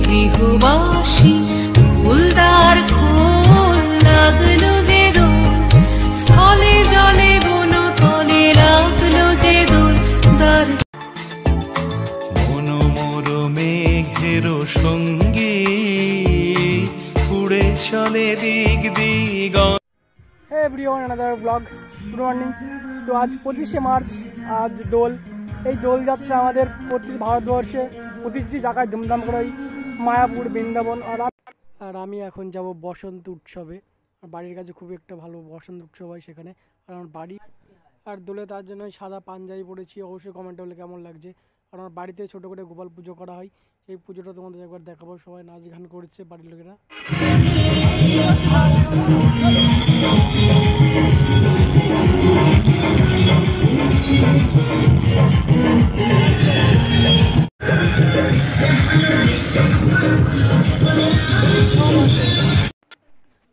গৃহবাসী ফুলদার খোল লাগলো যে দোল, স্থলে জলে বনতলে লাগলো যে দোল দার। মনোমর মেঘের সঙ্গী উড়ে চলে দিক দিগ। Hey everyone, another blog. Good morning. তো আজ 25শে মার্চ, আজ দোল। এই দোলযাত্রা আমাদের ভারতবর্ষে 25টি জায়গায় ধুমধাম করে, মায়াপুর, বৃন্দাবন। আর আমি এখন যাব বসন্ত উৎসবে। আর বাড়ির কাছে খুব একটা ভালো বসন্ত উৎসব হয় সেখানে, আর আমার বাড়ি আর দোলে, তার জন্য সাদা পাঞ্জাবি পরেছি। অবশ্যই কমেন্টে বলে কেমন লাগছে। আর আমার বাড়িতে ছোটো করে গোপাল পুজো করা হয়, সেই পুজোটা তোমাদের একবার দেখাবো। সবাই নাচ গান করছে বাড়ির লোকেরা।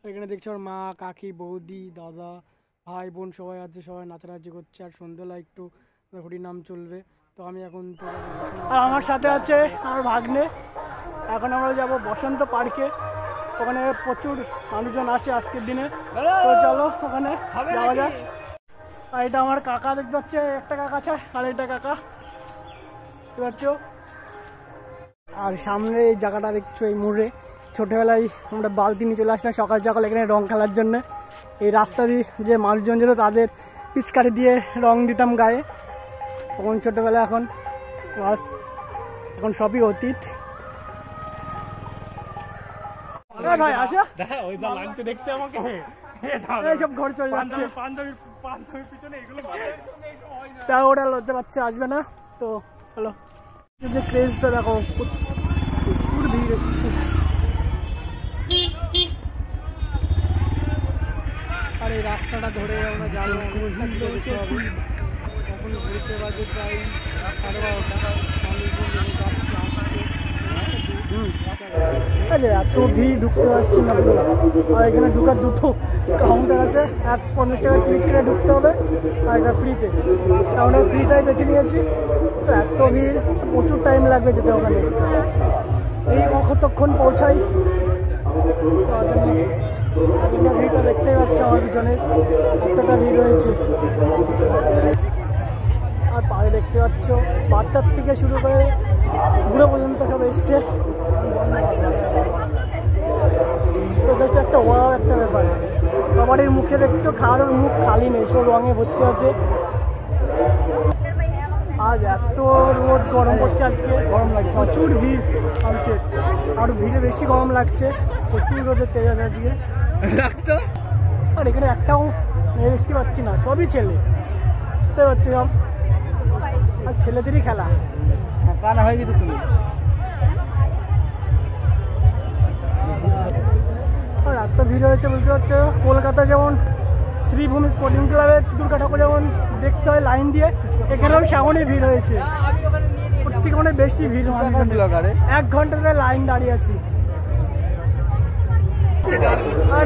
এখানে দেখছি আমার মা, কাকি, বৌদি, দাদা, ভাই বোন সবাই আছে, সবাই নাচানাচি করছে। আর সন্ধ্যাবেলা একটু হরিনাম চলবে। তো আমি এখন তো, আর আমার সাথে আছে আমার ভাগ্নে। এখন আমরা যাব বসন্ত পার্কে। ওখানে প্রচুর মানুষজন আসে আজকের দিনে। তো চলো ওখানে যাওয়া যাক। আর এটা আমার কাকা, দেখতে পাচ্ছে একটা কাকা আছে, আর এটা কাকা দেখতে পাচ্ছ। আর সামনে এই জায়গাটা দেখছো, এই মোড়ে ছোটোবেলায় আমরা বালতি নিয়ে চলে আসতাম সকাল সকাল এখানে রং খেলার জন্য। এই রাস্তা দিয়ে যে মানুষজন যেত তাদের পিচকারি দিয়ে রং দিতাম গায়ে তখন ছোটোবেলায়। এখন বাস, এখন সবই অতীত। ভাই আসো, ওই যা লাগছে দেখতে আমাকে, সব ঘর চলে যাচ্ছে। তা ওটা লজ্জা পাচ্ছে, আসবে না। তো চলো, যে ক্রেজটা দেখো, প্রচুর ভিড় এসেছে। আর এই রাস্তাটা ধরে আমরা যাবো, এখন ঘুরতে বাজে প্রায় 12:30। ঠিক আছে, এত ভিড় ঢুকতে পারছি না। আর এখানে ঢুকার দুটো কাউন্টার আছে, 50 টাকা টিকিট করে ঢুকতে হবে, আর এটা ফ্রিতে। আমরা ফ্রিটাই বেছে নিয়েছি। তো এত ভিড়, প্রচুর টাইম লাগবে যেতে ওখানে। এই কতক্ষণ পৌঁছাই, ভিড়টা দেখতেই পাচ্ছি আমার পিছনে, এতটা ভিড় রয়েছে। আর পাড়ে দেখতে পাচ্ছ বাচ্চার থেকে শুরু করে বুড়ো পর্যন্ত সব এসছে। তো জাস্ট একটা ওয়াও একটা ব্যাপার। সবারই মুখে দেখছো, খাওয়ার মুখ খালি নেই, সব রঙে ভর্তি আছে। আজ এত রোদ, গরম করছে আজকে, গরম লাগছে, প্রচুর ভিড় মানুষের। আর ভিড়ে বেশি গরম লাগছে, প্রচুর রোদের তেজ আছে আজকে। আর এখানে একটাও মেয়ে দেখতে পাচ্ছি না, সবই ছেলে, বুঝতে পারছি সব। আর ছেলেদেরই খেলা কানা হয়ে গেছে তুমি। আর এত ভিড় হয়েছে, বুঝতে পারছো। কলকাতা যেমন শ্রীভূমি স্পোর্টিং ক্লাবের দুর্গা ঠাকুর যেমন দেখতে হয় লাইন দিয়ে, এখানেও সেমনই ভিড় হয়েছে। প্রত্যেকে অনেক বেশি ভিড়, 1 ঘন্টা ধরে লাইন দাঁড়িয়ে আছি। আর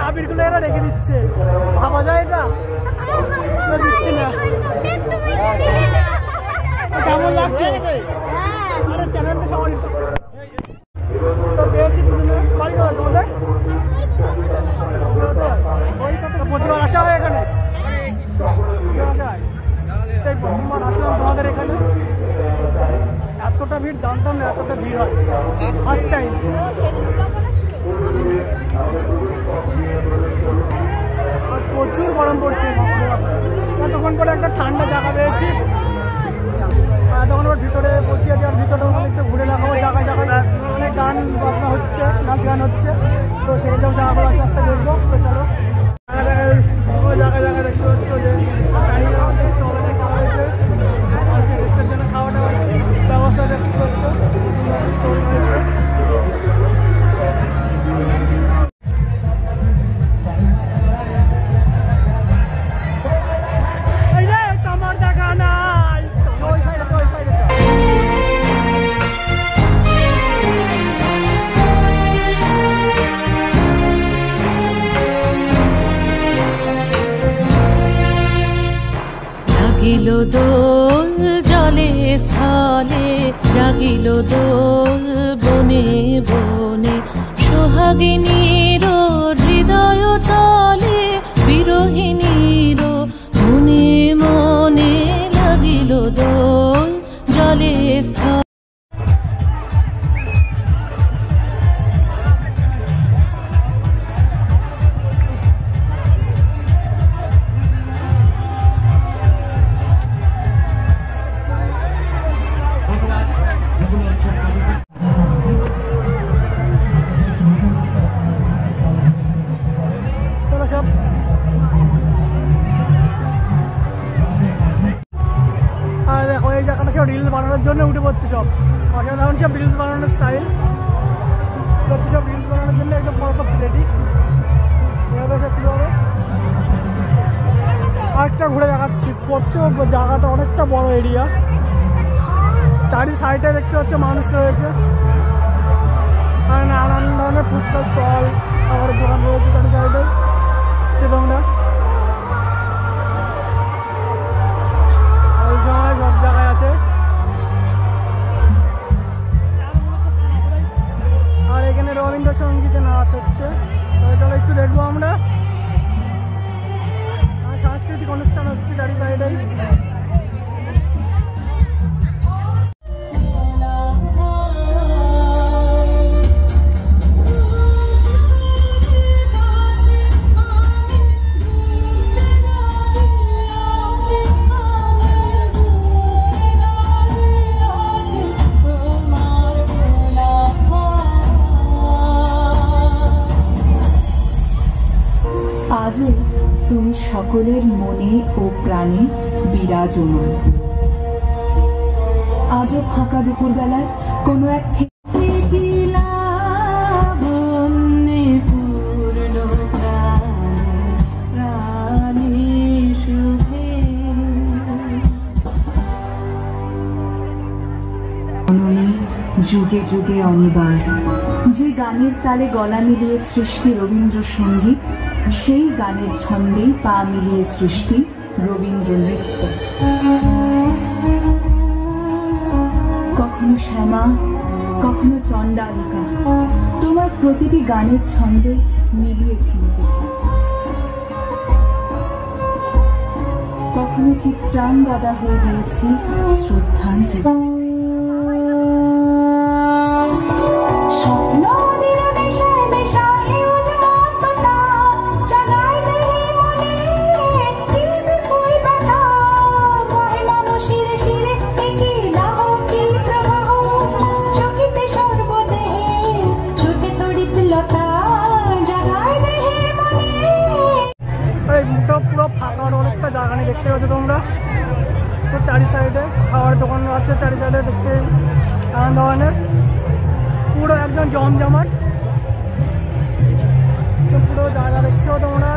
আবিরগুলো এরা রেখে দিচ্ছে, ভাবা যায় এটা দিচ্ছে না। কেমন লাগছে? আরে চ্যানেলটা সবাই তো পেয়েছি। বাড়ি করা তোমাদের প্রতিবার আসা হয় এখানে, প্রথমবার আসলাম তোমাদের এখানে। এতটা ভিড় জানতাম না, এতটা ভিড় হয়, ফার্স্ট টাইম। আর প্রচুর গরম পড়ছে, তখন পরে একটা ঠান্ডা জায়গা পেয়েছি। তখন ওর ভিতরে পৌঁছে আছে, আর ভিতরে একটু ঘুরে দেখাবো জায়গায় জায়গায়, মানে গান বাজনা হচ্ছে, নাচ গান হচ্ছে। তো সেই সব জায়গাগুলো আস্তে আস্তে দেখবো। তো চলো, জায়গায় জায়গায় দেখতে পাচ্ছ যে হয়েছে, রেস্টের জন্য খাওয়া দাওয়ার ব্যবস্থা দেখতে পাচ্ছ, স্টোর রয়েছে। স্থলে জাগিল দোল বনে বনে সোহাগিনীর হৃদয় তলে বিরহিণীর মনে মনে লাগিল দোল জলে স্থলে। দেখো এই জায়গাটা সব রিলস বানানোর জন্য উঠে পড়ছে সব অসাধারণ সব রিলস বানানোর স্টাইল হচ্ছে সব রিলস বানানোর জন্য একদম পারফেক্ট রেডি। এভাবে সব শুরু হবে। আরেকটা ঘুরে দেখাচ্ছি প্রচুর জায়গাটা অনেকটা বড় এরিয়া চারি সাইডে দেখতে পাচ্ছ মানুষ রয়েছে আর নানান ধরনের ফুচকা স্টল খাবারের দোকান রয়েছে চারি সাইডে তোমরা ওই সময় সব জায়গায় আছে। আর এখানে রবীন্দ্রসঙ্গীতে নাচ হচ্ছে চলো একটু দেখবো আমরা। সাংস্কৃতিক অনুষ্ঠান হচ্ছে চারি সাইডে। আজও তুমি সকলের মনে ও প্রাণে বিরাজমান। আজও ফাঁকা দুপুরবেলায় কোনো এক যুগে যুগে অনিবার যে গানের তালে গলা মিলিয়ে সৃষ্টি রবীন্দ্রসঙ্গীত, সেই গানের ছন্দেই পা মিলিয়ে সৃষ্টি রবীন্দ্র নৃত্য। কখনো শ্যামা, কখনো চণ্ডালিকা, তোমার প্রতিটি গানের ছন্দে মিলিয়েছি নিজেকে। কখনো চিত্রাঙ্গদা হয়ে গিয়েছি শ্রদ্ধাঞ্জলি। পুরো ফাঁকা অনেকটা জায়গা নিয়ে দেখতে পাচ্ছ তোমরা। তো চারি সাইডে খাওয়ার দোকান আছে চারি সাইডে দেখতে নানান ধরনের পুরো একদম জমজমাট। তো পুরো জায়গা দেখছো তোমরা।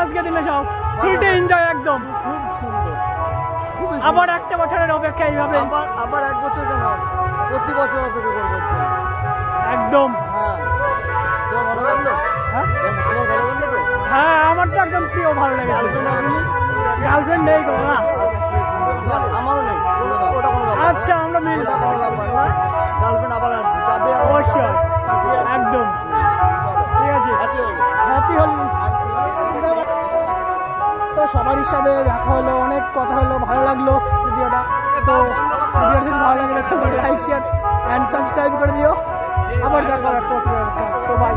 আজকে দিনে সব ফুলটে এনজয় একদম খুব সুন্দর। আবার একটা বছরের অপেক্ষা এইভাবে আবার এক বছর কেন প্রতি বছর অপেক্ষা করবো একদম। হ্যাঁ তোমার ভালো লাগলো। হ্যাঁ আমার তো একদম প্রিয়, ভালো লেগেছে। গার্লফ্রেন্ড নেই কোনো না? আমারও নেই, ওটা কোনো ব্যাপার না। আচ্ছা আমরা মিল ওটা কোনো ব্যাপার না, গার্লফ্রেন্ড আবার আসবে, চাপে আসবে। অবশ্যই, একদম ঠিক আছে। হ্যাপি হোলি। তো সবার সাথে দেখা হলো, অনেক কথা হলো, ভালো লাগলো ভিডিওটা। তো ভিডিওটা যদি ভালো লাগে তাহলে লাইক শেয়ার অ্যান্ড সাবস্ক্রাইব করে দিও। আবার দেখা হবে একটা বছর। তো বাই।